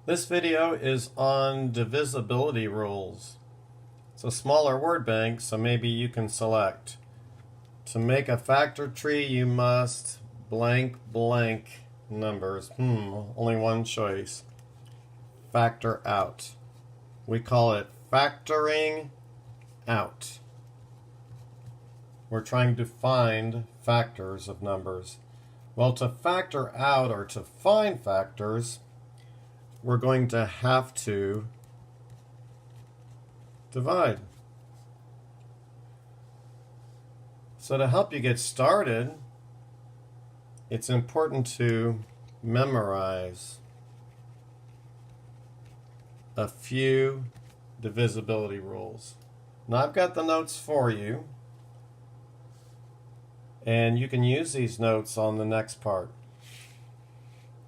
This video is on divisibility rules. It's a smaller word bank, so maybe you can select. To make a factor tree, you must blank blank numbers. Only one choice. Factor out. We call it factoring out. We're trying to find factors of numbers. Well, to factor out or to find factors, we're going to have to divide. So to help you get started, it's important to memorize a few divisibility rules. Now I've got the notes for you, and you can use these notes on the next part.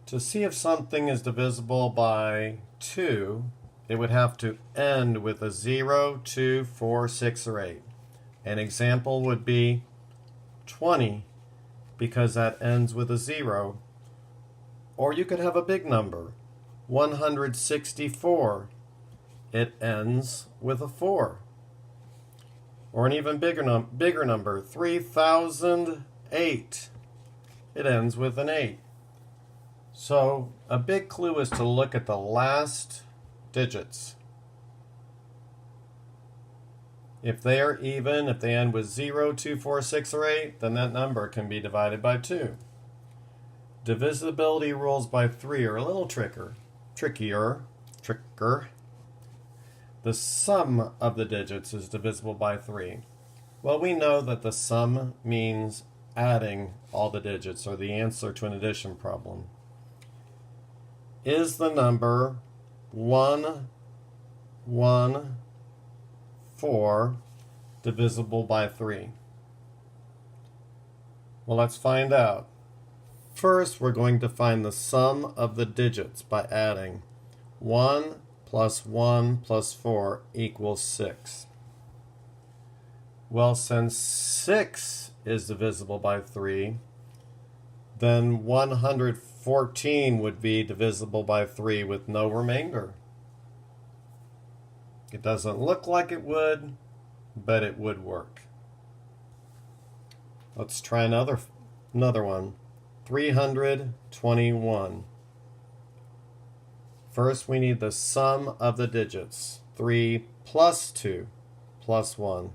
To see if something is divisible by 2, it would have to end with a 0, 2, 4, 6, or 8. An example would be 20, because that ends with a 0. Or you could have a big number, 164. It ends with a 4. Or an even bigger number, 3008. It ends with an 8. So a big clue is to look at the last digits. If they are even, if they end with 0, 2, 4, 6, or 8, then that number can be divided by 2. Divisibility rules by 3 are a little trickier. The sum of the digits is divisible by 3. Well, we know that the sum means adding all the digits, or the answer to an addition problem. Is the number 114 divisible by 3? Well, let's find out. First, we're going to find the sum of the digits by adding 1 plus 1 plus 4 equals 6. Well, since 6 is divisible by 3, then 114 would be divisible by 3 with no remainder. It doesn't look like it would, but it would work. Let's try another one. 321. First, we need the sum of the digits. 3 plus 2 plus 1.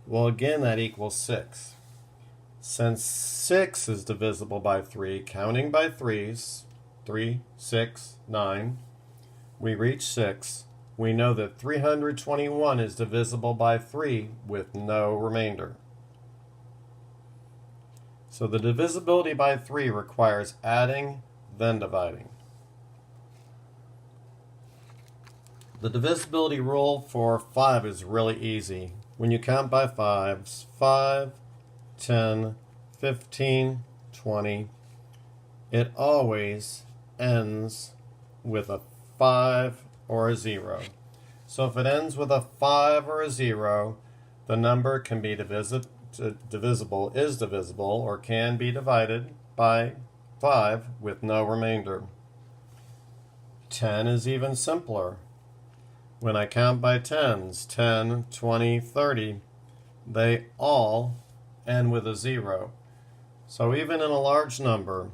Well, again, that equals 6. Since 6 is divisible by 3, counting by 3s, 3, 6, 9, we reach 6. We know that 321 is divisible by 3 with no remainder. So the divisibility by 3 requires adding, then dividing. The divisibility rule for 5 is really easy. When you count by 5s, 5, 10, 15, 20, it always ends with a 5 or a 0. So if it ends with a 5 or a 0, the number can be divisible, or can be divided by 5 with no remainder. 10 is even simpler. When I count by 10s, 10, 20, 30, they all end with a 0. So even in a large number,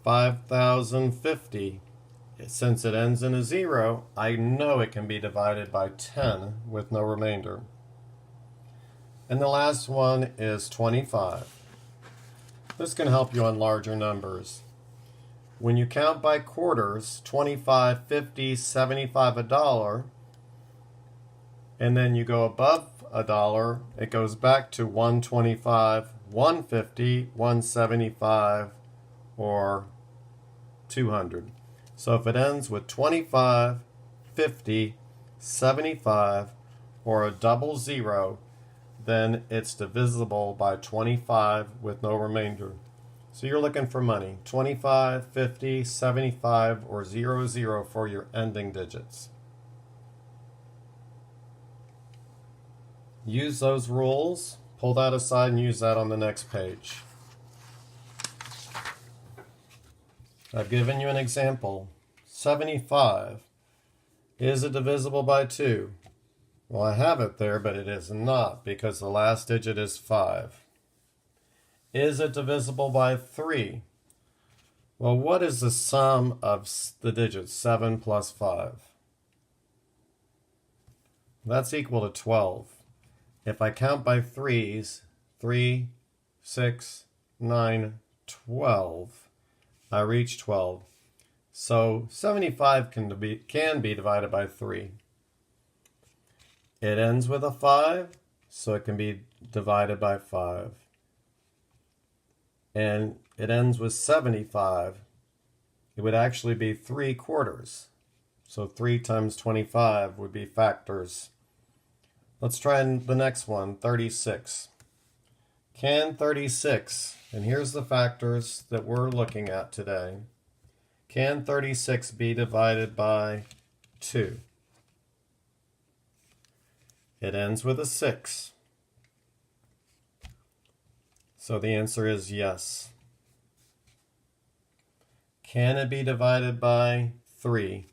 5,050, since it ends in a 0, I know it can be divided by 10 with no remainder. And the last one is 25. This can help you on larger numbers. When you count by quarters, 25, 50, 75, $1, and then you go above $1, it goes back to 125, 150, 175, or 200. So if it ends with 25, 50, 75, or a double 0, then it's divisible by 25 with no remainder. So you're looking for money, 25, 50, 75, or 00 for your ending digits. Use those rules, pull that aside and use that on the next page. I've given you an example. 75. Is it divisible by 2? Well, I have it there, but it is not because the last digit is 5. Is it divisible by 3? Well, what is the sum of the digits 7 plus 5? That's equal to 12. If I count by threes, 3, 6, 9, 12, I reach 12. So 75 can be divided by 3. It ends with a 5, so it can be divided by 5. And it ends with 75. It would actually be 3/4. So 3 times 25 would be factors. Let's try the next one, 36. Can 36, and here's the factors that we're looking at today. Can 36 be divided by 2? It ends with a 6. So the answer is yes. Can it be divided by 3?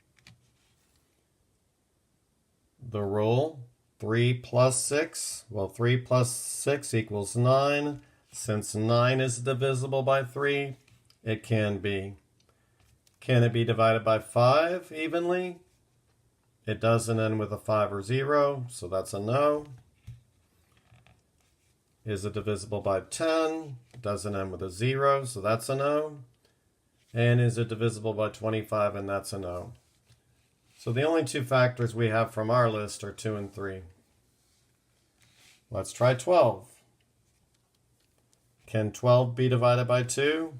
The rule, 3 plus 6. Well, 3 plus 6 equals 9. Since 9 is divisible by 3, it can be. Can it be divided by 5 evenly? It doesn't end with a 5 or 0, so that's a no. Is it divisible by 10? It doesn't end with a 0, so that's a no. And is it divisible by 25? And that's a no. So the only two factors we have from our list are 2 and 3. Let's try 12. Can 12 be divided by 2?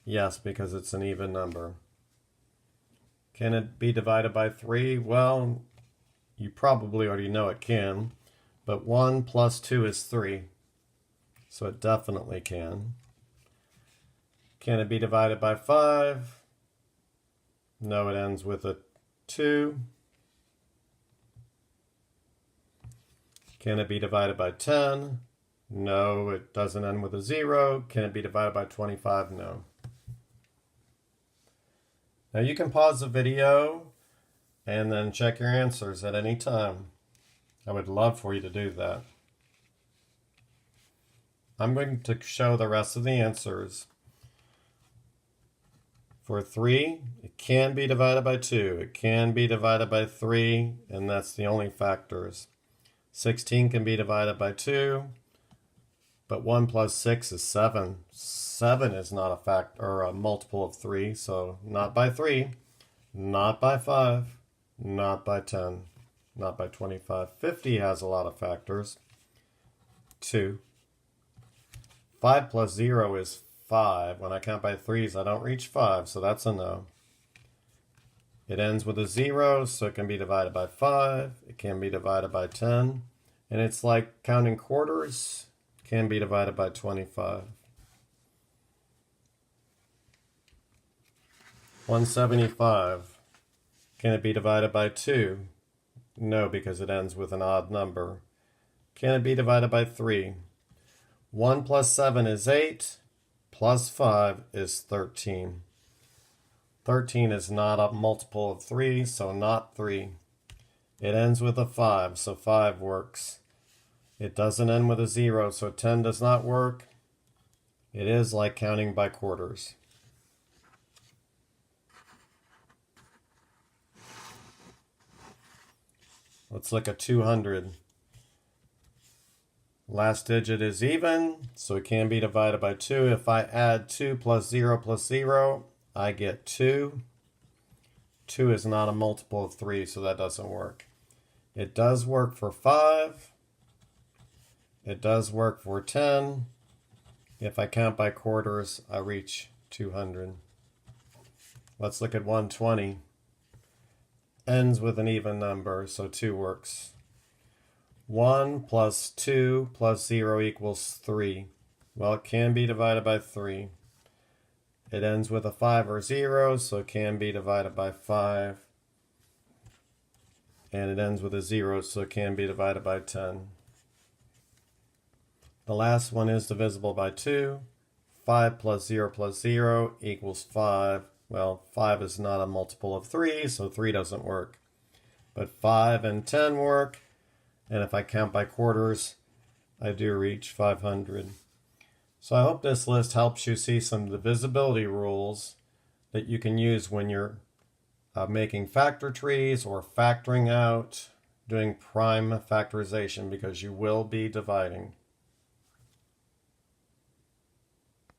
Yes, because it's an even number. Can it be divided by 3? Well, you probably already know it can, but 1 plus 2 is 3, so it definitely can. Can it be divided by 5? No, it ends with a 2. Can it be divided by 10? No, it doesn't end with a 0. Can it be divided by 25? No. Now you can pause the video and then check your answers at any time. I would love for you to do that. I'm going to show the rest of the answers. For 3, it can be divided by 2. It can be divided by 3, and that's the only factors. 16 can be divided by 2, but 1 plus 6 is 7. 7 is not a factor or a multiple of 3, so not by 3, not by 5, not by 10, not by 25. 50 has a lot of factors. 2. 5 plus 0 is 5. When I count by threes, I don't reach 5, so that's a no. It ends with a 0, so it can be divided by 5. It can be divided by 10. And it's like counting quarters, can be divided by 25. 175. Can it be divided by 2? No, because it ends with an odd number. Can it be divided by 3? 1 plus 7 is 8, plus 5 is 13. 13 is not a multiple of 3, so not 3. It ends with a 5, so 5 works. It doesn't end with a 0, so 10 does not work. It is like counting by quarters. Let's look at 200. Last digit is even, so it can be divided by 2. If I add 2 plus 0, I get 2. 2 is not a multiple of 3, so that doesn't work. It does work for 5. It does work for 10. If I count by quarters, I reach 200. Let's look at 120. Ends with an even number, so 2 works. 1 plus 2 plus 0 equals 3. Well, it can be divided by 3. It ends with a 5 or 0, so it can be divided by 5. And it ends with a 0, so it can be divided by 10. The last one is divisible by 2. 5 plus 0 equals 5. Well, 5 is not a multiple of 3, so 3 doesn't work. But 5 and 10 work, and if I count by quarters, I do reach 500. So I hope this list helps you see some divisibility rules that you can use when you're making factor trees or factoring out, doing prime factorization, because you will be dividing.